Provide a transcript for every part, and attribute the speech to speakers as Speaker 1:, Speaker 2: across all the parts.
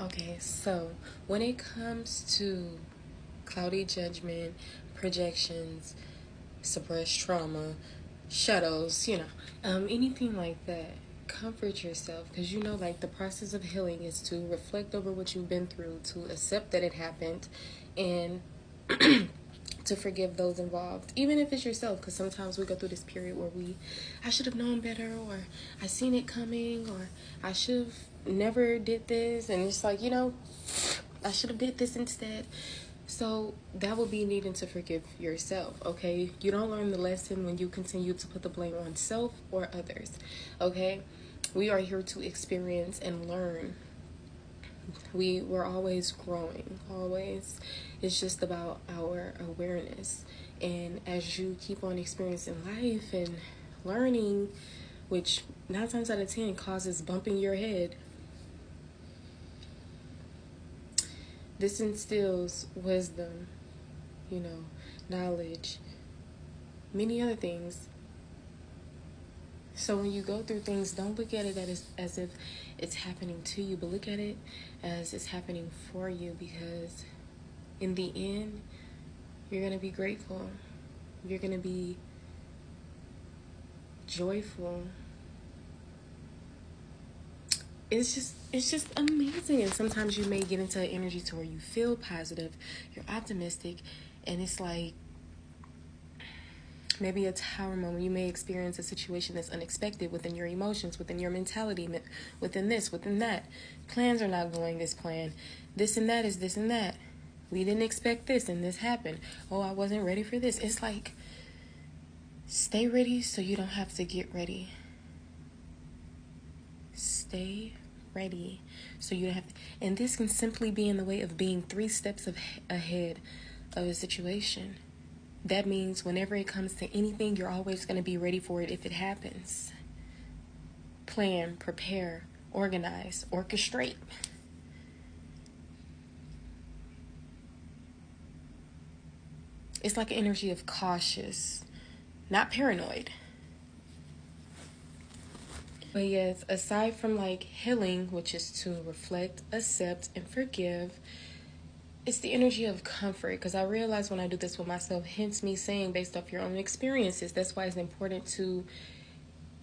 Speaker 1: Okay, so when it comes to cloudy judgment, projections, suppressed trauma, shadows, anything like that, comfort yourself because like the process of healing is to reflect over what you've been through, to accept that it happened, and to forgive those involved, even if it's yourself, because sometimes we go through this period where I should have known better, or I seen it coming, or I should have never did this, and it's like, I should have did this instead. So that would be needing to forgive yourself, okay? You don't learn the lesson when you continue to put the blame on self or others, okay? We are here to experience and learn. We're always growing, always. It's just about our awareness. And as you keep on experiencing life and learning, which 9 times out of 10 causes bumping your head, this instills wisdom, knowledge, many other things. So when you go through things, don't look at it as if it's happening to you, but look at it as it's happening for you, because in the end, you're going to be grateful. You're going to be joyful. It's just amazing. And sometimes you may get into an energy to where you feel positive, you're optimistic, and it's like maybe a tower moment. You may experience a situation that's unexpected within your emotions, within your mentality, within this, within that. Plans are not going as planned. This and that is this and that. We didn't expect this and this happened. Oh, I wasn't ready for this. It's like, stay ready so you don't have to get ready. Stay ready so you don't have to. And this can simply be in the way of being 3 steps ahead of a situation. That means whenever it comes to anything, you're always going to be ready for it if it happens. Plan, prepare, organize, orchestrate. It's like an energy of cautious, not paranoid. But yes, aside from like healing, which is to reflect, accept, and forgive, it's the energy of comfort, because I realize when I do this with myself, hence me saying based off your own experiences, that's why it's important to,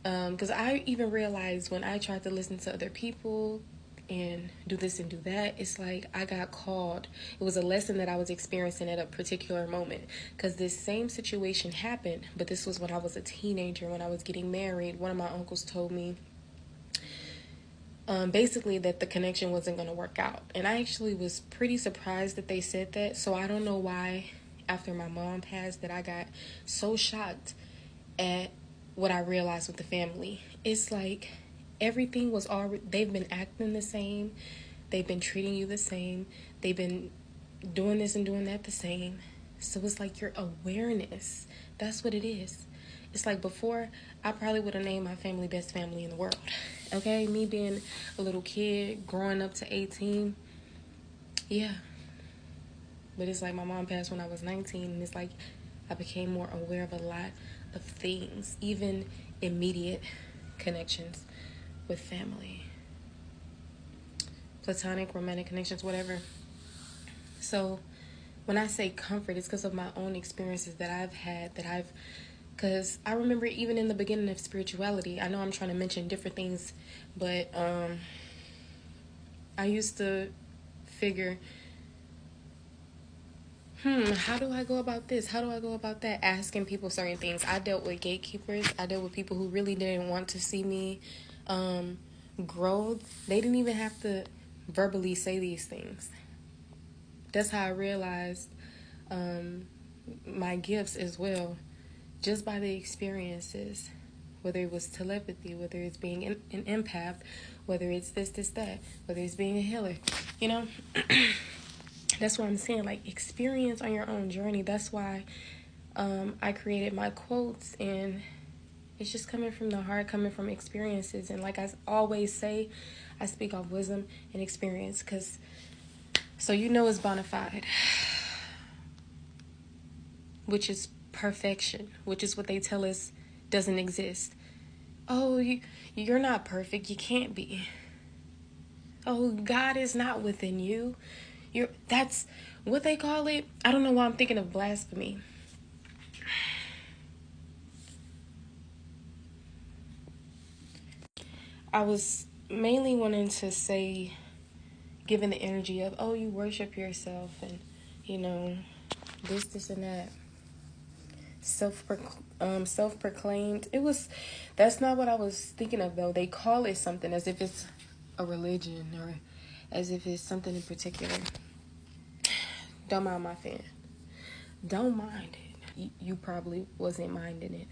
Speaker 1: because I even realized when I tried to listen to other people and do this and do that, it's like I got called. It was a lesson that I was experiencing at a particular moment, because this same situation happened, but this was when I was a teenager, when I was getting married. One of my uncles told me basically that the connection wasn't going to work out. And I actually was pretty surprised that they said that. So I don't know why after my mom passed that I got so shocked at what I realized with the family. It's like everything was already, they've been acting the same. They've been treating you the same. They've been doing this and doing that the same. So it's like your awareness. That's what it is. It's like before, I probably would have named my family best family in the world. Okay, me being a little kid, growing up to 18, yeah. But it's like my mom passed when I was 19, and it's like I became more aware of a lot of things, even immediate connections with family, platonic, romantic connections, whatever. So when I say comfort, it's because of my own experiences that I've had, because I remember even in the beginning of spirituality, I know I'm trying to mention different things, but I used to figure, how do I go about this? How do I go about that? Asking people certain things. I dealt with gatekeepers. I dealt with people who really didn't want to see me grow. They didn't even have to verbally say these things. That's how I realized my gifts as well, just by the experiences, whether it was telepathy, whether it's being an empath, whether it's this, that, whether it's being a healer, you know? That's what I'm saying, like, experience on your own journey. That's why I created my quotes, and it's just coming from the heart, coming from experiences. And like I always say, I speak of wisdom and experience, because so it's bona fide, which is perfection, which is what they tell us doesn't exist. Oh, you're not perfect. You can't be. Oh, God is not within you. That's what they call it. I don't know why I'm thinking of blasphemy. I was mainly wanting to say, given the energy of, oh, you worship yourself and, you know, this, and that. Self-proclaimed. That's not what I was thinking of, though. They call it something as if it's a religion or as if it's something in particular. Don't mind my fan. Don't mind it. You probably wasn't minding it.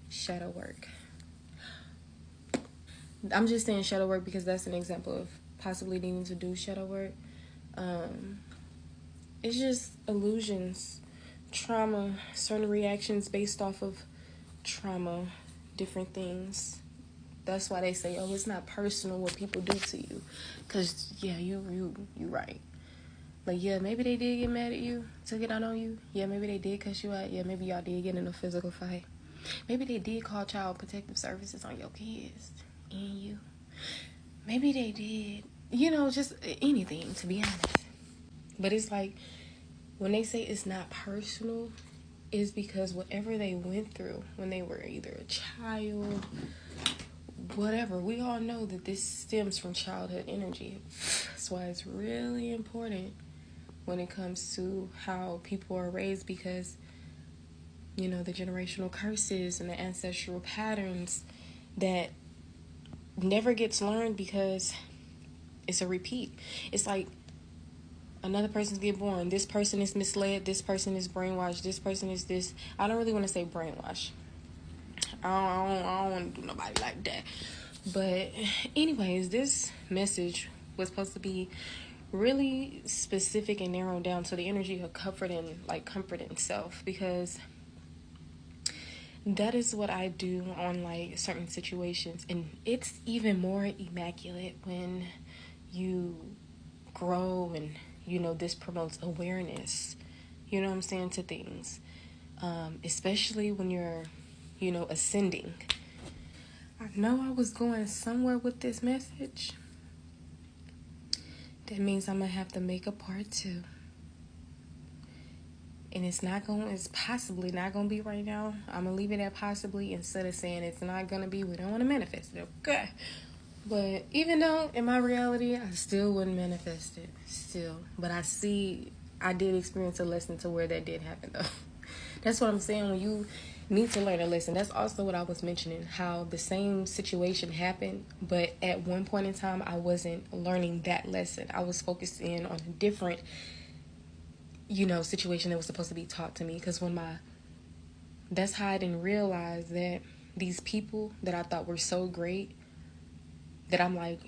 Speaker 1: Shadow work. I'm just saying shadow work because that's an example of possibly needing to do shadow work. It's just illusions, trauma, certain reactions based off of trauma, different things. That's why they say, oh, it's not personal what people do to you. Because, yeah, you right. Like, yeah, maybe they did get mad at you, took it out on you. Yeah, maybe they did cuss you out. Yeah, maybe y'all did get in a physical fight. Maybe they did call child protective services on your kids and you. Maybe they did, just anything, to be honest. But it's like, when they say it's not personal, is because whatever they went through when they were either a child, whatever, we all know that this stems from childhood energy. That's why it's really important when it comes to how people are raised, because the generational curses and the ancestral patterns that never gets learned because it's a repeat. It's like another person's get born. This person is misled. This person is brainwashed. This person is this. I don't really want to say brainwash. I don't want to do nobody like that. But anyways, this message was supposed to be really specific and narrowed down to the energy of comfort and self, because that is what I do on like certain situations, and it's even more immaculate when you grow and this promotes awareness, what I'm saying, to things, especially when you're ascending. I know I was going somewhere with this message. That means I'm gonna have to make a part 2. And it's possibly not gonna be right now. I'm gonna leave it at possibly instead of saying it's not gonna be. We don't want to manifest it, okay? But even though in my reality I still wouldn't manifest it, still. But I did experience a lesson to where that did happen, though. That's what I'm saying. When you need to learn a lesson, that's also what I was mentioning, how the same situation happened, but at one point in time I wasn't learning that lesson. I was focused in on a different situation that was supposed to be taught to me. Because that's how I didn't realize that these people that I thought were so great, that I'm like,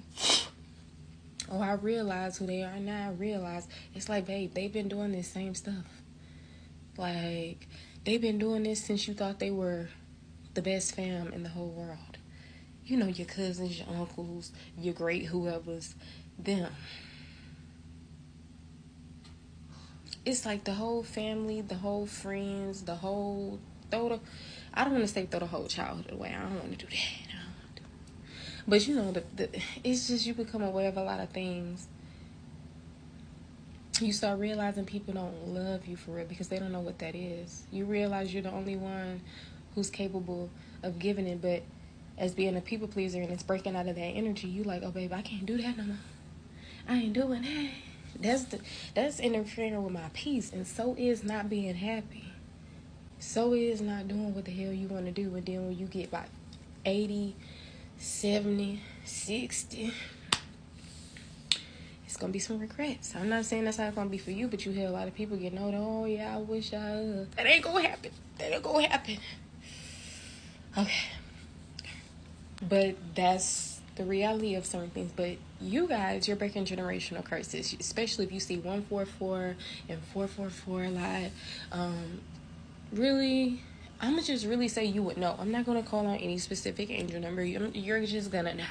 Speaker 1: oh, I realize who they are now. I realize it's like, babe, they've been doing this same stuff. Like, they've been doing this since you thought they were the best fam in the whole world. Your cousins, your uncles, your great whoever's, them. It's like the whole family, the whole friends, I don't want to say throw the whole childhood away. I don't want to do that. But it's just you become aware of a lot of things. You start realizing people don't love you for real because they don't know what that is. You realize you're the only one who's capable of giving it, but as being a people pleaser and it's breaking out of that energy, you like, oh babe, I can't do that no more. I ain't doing that. That's interfering with my peace, and so is not being happy. So is not doing what the hell you want to do, and then when you get about 80, 70, 60, it's going to be some regrets. I'm not saying that's how it's going to be for you, but you hear a lot of people getting older, oh yeah, I wish that ain't going to happen. That ain't going to happen. Okay. But that's the reality of certain things. But you guys, you're breaking generational curses, especially if you see 144 and 444 a lot. Really, I'm gonna just really say you would know. I'm not gonna call on any specific angel number. You're just gonna know.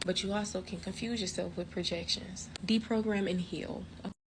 Speaker 1: But you also can confuse yourself with projections. Deprogram and heal.